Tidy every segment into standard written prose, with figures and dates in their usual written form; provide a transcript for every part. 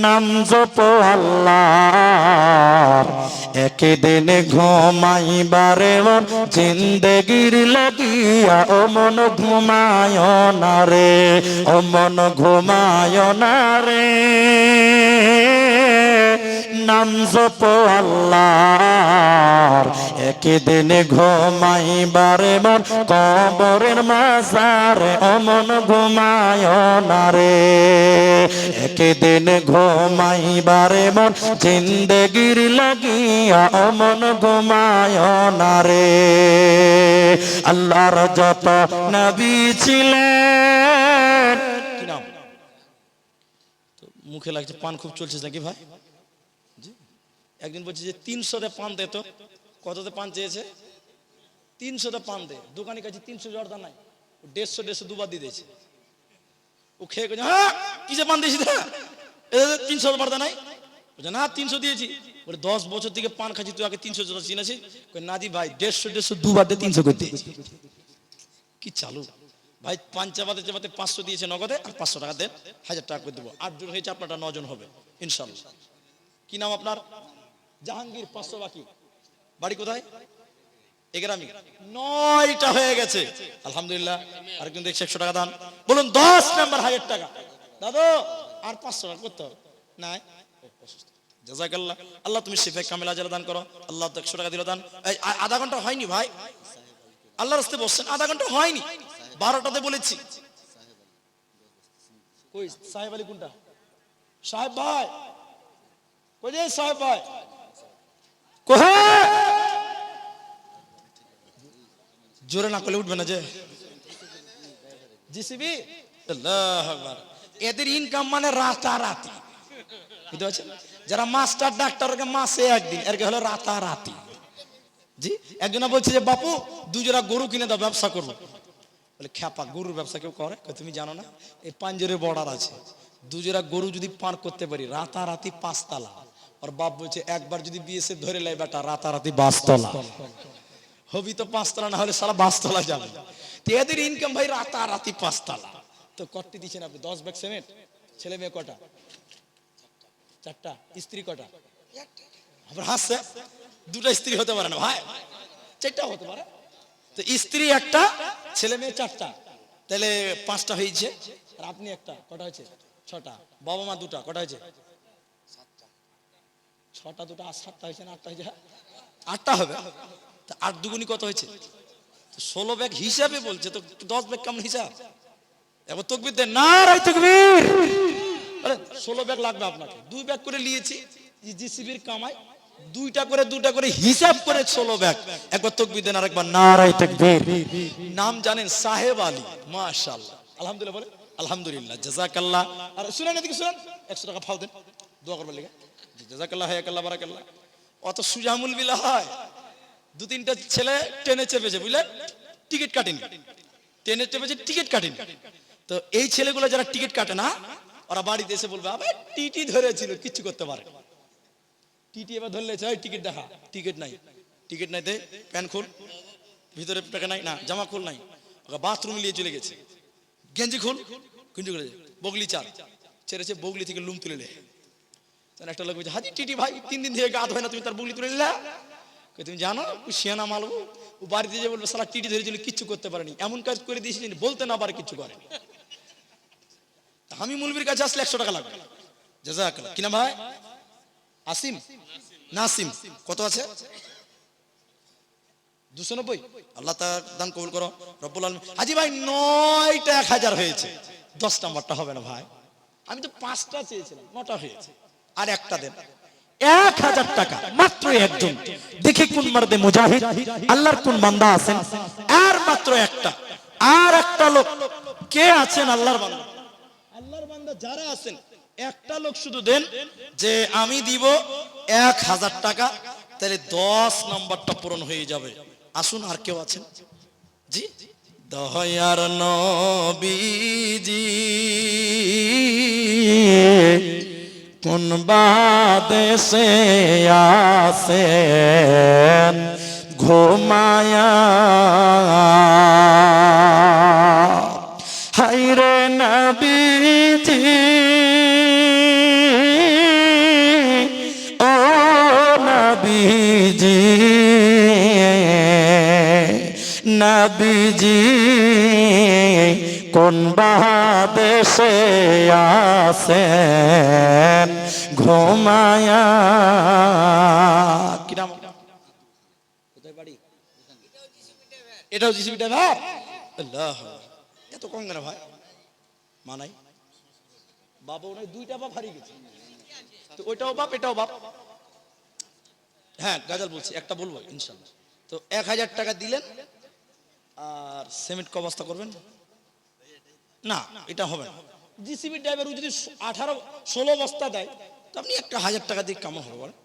নাম জপ আল্লাহর, একদিন ঘুমাইবারে মন জিন্দেগির লাগিয়া, ও মন ঘুমায় না রে, ও মন ঘুমায় না রে। নাম জপ আল্লাহর, একদিন ঘুমাইবারে মন কবরের মাঝারে, ও মন ঘুমায় না রে। একদিন ঘুমাইবারে মন জিন্দেগির লাগিয়া, ও মন ঘুমায় না রে। আল্লাহর যত নবী ছিলেন, কি নাম মুখে লাগছে, পান খুব চলছে নাকি ভাই? একদিন বলছে যে 300 পান দে, তো কততে পান চেয়েছে? 300 পান দে। দোকানের কাছে 300 জর্দা নাই, 150 দুবার দিয়ে দিয়েছে। ও খেয়ে গেছে, হ্যাঁ কি যে পান দিয়েছি, 300 জর্দা নাই? বলছে না 300 দিয়েছি। বলে 10 বছর থেকে পান খাচ্ছি, তুই আগে 300 জর্দা চিনেছিস? না জি ভাই, 150 দুবার দিয়ে 300 করতে। কি চালু ভাই, পান চাপাতে চাপাতে 500 দিয়েছে নগদে, আর 500 টাকা দেন, 1000 টাকা করে দেবো। 8 জন হয়েছে, আপনারটা 9 জন হবে ইনশাল্লাহ। কি নাম আপনার? জাহাঙ্গীর। 500 বাকি। বাড়ি কোথায়? এগ্রামী। 9টা হয়ে গেছে আলহামদুলিল্লাহ। আরেকজন দেখছে 100 টাকা দান, বলুন 10 নাম্বার 1000 টাকা দাদু, আর 500 টাকা করতে হবে নাই। জাযাকাল্লাহ, আল্লাহ তুমি শিফা কামিল আজর দান করো। আল্লাহ তো 100 টাকা দিল দান। এই আধা ঘন্টা হয়নি ভাই, আল্লাহর রাস্তায় বসছেন, আধা ঘন্টা হয়নি, 12টাতে বলেছি। কই সাহেব আলী? কোনটা সাহেব ভাই? কই যে সাহেব ভাই? জোরে না করলে উঠবে না যে জিসিবি। আল্লাহু আকবার। এদের ইনকাম মানে রাতারাতি, বুঝতে পারছেন? যারা মাস্টার ডাক্তারকে মাসে একদিন, এর হলো রাতারাতি। জি, একজনা বলছে যে বাপু 2 জোড়া গরু কিনে দাও, ব্যবসা করবো। বলে খ্যাপা, গরুর ব্যবসা কেউ করে? তুমি জানো না এই পাঞ্জরের বর্ডার আছে, 2 জোড়া গরু যদি পার করতে পারি, রাতারাতি 5 তালা। আর বাপ বলছে একবার যদি বিএসএফ ধরে লাই বেটা, রাতারাতি 22 তলা হবি, তো 5 তলা না হলে সারা 22 তলা যাবে। তো এদের ইনকাম ভাই রাতারাতি 5 তলা। তো কট্টি দিচ্ছেন আপনি? 10 ব্যাগ সিমেন্ট। ছেলে মেয়ে কটা? 4টা। স্ত্রী কটা? আপনার হাসছে, 2টা স্ত্রী হতে পারে না ভাই, 4টা হতে পারে। তো স্ত্রী 1টা, ছেলে মেয়ে 4টা, তাহলে 5টা হয়েছে। আর আপনি 1টা, কটা হয়েছে? 6টা। বাবা মা 2টা, কটা হয়েছে? 6টা 2টা, আর 7টা হয়েছে না? 8টা হয়েছে? 8টা হবে। 8 দুগুনি কত হয়েছে? 16 ব্যাগ হিসাবে বলছে, তো 10 ব্যাগ কেমন হিসাব? এবার তাকবীর দেন, নারায়ে তাকবীর। আরে 16 ব্যাগ লাগবে আপনাকে, 2 ব্যাগ করে নিয়েছি, জিসিবির কামাই, 2টা করে হিসাব করে 16 ব্যাগ। একবার তাকবীর দেন, আর একবার নারায়ে তাকবীর। নাম জানেন? সাহেব আলী। মাশাআল্লাহ, আলহামদুলিল্লাহ বলে আলহামদুলিল্লাহ, জাযাকাল্লাহ। আর শুনেন, এদিকে শুনেন, 100 টাকা ফাও দেন দোয়া করবার লাগা। জাযাকাল্লাহ, হায়াকাল্লাহ, বারাকাল্লাহ। অত সুজামুল বিলা হয়। 2-3টা ছেলে ট্রেনে চেপেছে, বুঝলেন? টিকিট কাটেনি, ট্রেনে চেপেছে, টিকিট কাটেনি। তো এই ছেলেগুলো যারা টিকিট কাটে না, ওরা বাড়িতে এসে বলবে আবে টিটি ধরেছিল, কিচ্ছু করতে পারে। টিটি এবার ধরলেছে, ওই টিকিট দেখা। টিকিট নাই, টিকিট নাই, দে প্যান্ট খুল, ভিতরে টাকা নাই, না জামা খুল, নাই। ওকে বাথরুমে নিয়ে চলে গেছে, গেঞ্জি খুল, গেঞ্জি খুলে বগলি চার ছেড়েছে, বগলি থেকে লুম তুলে নে। একটা লোক বলছে, হাজি টিটি ভাই 3 দিন থেকে গা ধোয় না, তুমি তার বগলি তুলে নিলা? তুমি জানো শিয়ানা মালবো, ও বাড়িতে যে বলবে সালা টিটি ধরেছিল, কিচ্ছু করতে পারেনি, এমন কাজ করে দিয়েছি বলতে না পারে, কিচ্ছু করেনি। আমি মুলবির কাছে আসলে 100 টাকা লাগবে। জাযাকাল্লাহ। কি নাম ভাই? আসিম, নাসিম। কত আছে? 290। আল্লাহ তাআলা দান কবুল করো রব্বুল আলামিন। হাজি ভাই 9টা 1000 হয়েছে, 10 নাম্বারটা হবে না ভাই। আমি তো 5টা চেয়েছিলাম, 9টা হয়েছে, আর একটা দেন। 1000 টাকা মাত্র একজন। দেখি কোন মারদে মুজাহিদ, আল্লাহর কোন বান্দা আছেন। আর মাত্র একটা, আর একটা লোক কে আছেন? আল্লাহর বান্দা, আল্লাহর বান্দা যারা আছেন, একটা লোক শুধু দেন যে আমি দিব 1000 টাকা, তাহলে 10 নাম্বারটা পূরণ হয়ে যাবে। আসুন, আর কেউ আছেন? জি, দয়ার নবীজি কোন বাদেশে আছেন ঘুমায়া, হায়রে নবীজি নবীজি কোন দেশে আছেন ঘুমায়া। কি নাম? কোথায় বাড়ি? এটাও জিসিবি ড্রাইভার। আল্লাহ, এত কম কেন ভাই? মানাই বাবা, ওনার দুইটা বাপ হারিয়ে গেছে, তো ওইটাও বাপ এটাও বাপ। হ্যাঁ গাজাল বলছি, একটা বলবো ইনশাল্লাহ। তো 1000 টাকা দিলেন, আর সিমেন্ট ক বস্তা করবেন? না এটা হবে না। জিসিবি ড্রাইভার যদি 18-16 বস্তা দেয়, তো আপনি একটা 1000 টাকা দিয়ে কেমন হবে বলেন?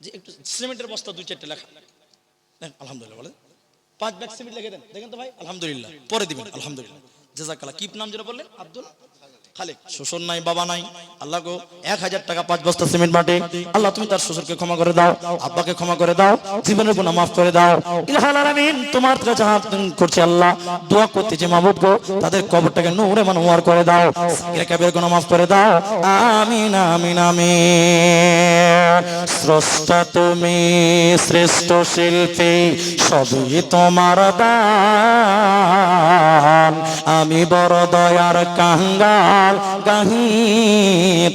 যে একটু সিমেন্টের বস্তা 2-4টে লেখা দেন, আলহামদুলিল্লাহ বলেন। 5 ব্যাগ সিমেন্ট লিখে দেন, দেখেন তো ভাই, আলহামদুলিল্লাহ পরে দিবেন, আলহামদুলিল্লাহ জাযাকাল্লাহ। কি নাম যেটা বললেন? আব্দুল খালেক। শ্বশুর নাই, বাবা নাই, আল্লাহ গো 1000 টাকা 5 বস্তা সিমেন্ট মাটি। আল্লাহ তুমি তার শ্বশুরকে ক্ষমা করে দাও, আব্বাকে ক্ষমা করে দাও, জীবনের গুনাহ মাফ করে দাও। ইলাহুল আলামিন, তোমার কাছে হাত করছি আল্লাহ, দোয়া করতেছি মাহবুব গো, তাদের কবরটাকে নূরে মনোয়ার করে দাও, সাগীরা কাবীরা গুনাহ মাফ করে দাও। আমিন আমিন আমিন। স্রষ্টা তুমি, শ্রেষ্ঠ শিল্পী, সবই তোমার দান। আমি বড় দয়ার কাঙ্গাল, গাহি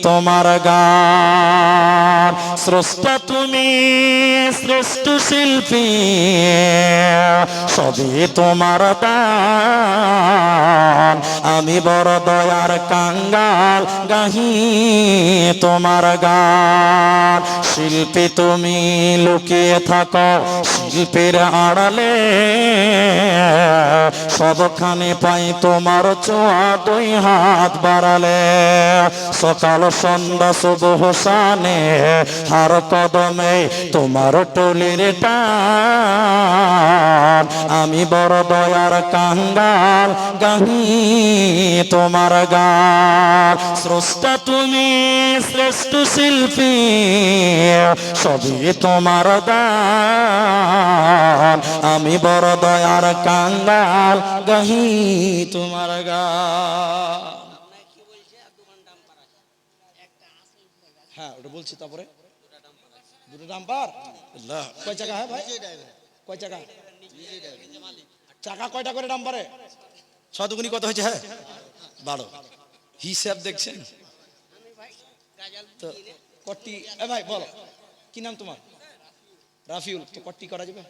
তোমার গান। স্রষ্টা তুমি, শ্রেষ্ঠ শিল্পী, সবই তোমার দান। আমি বড় দয়ার কাঙ্গাল, গাহি তোমার গান। শিল্পী তুমি লুকিয়ে থাকো শিল্পীর আড়ালে, সবখানে পাই তোমার ছোঁয়া, 2 হাত বাড়ালে। সকাল সন্ধ্যা সুবহ শানে, হার কদমে তোমার টলির টান। আমি বড় দয়ার কাঙ্গাল, গাহি তোমার গান। স্রষ্টা তুমি, শ্রেষ্ঠ শিল্পী, সবই তোমার দান। আমি বড় দয়ার কাঙ্গাল, গাহি তোমার গান। হ্যাঁ ওটা বলছি, তারপরে দুটো ডাম্পার। আল্লাহ, কয় চাকা হ্যাঁ ভাই? কয় চাকা? চাকা কয়টা করে ডাম্পারে? 6 দুগুনি কত হয়েছে? হ্যাঁ 12। হিসাব দেখছেন তো? কটি এ ভাই বলো, কি নাম তোমার? রাফিউল। তো কটি করা যাবে?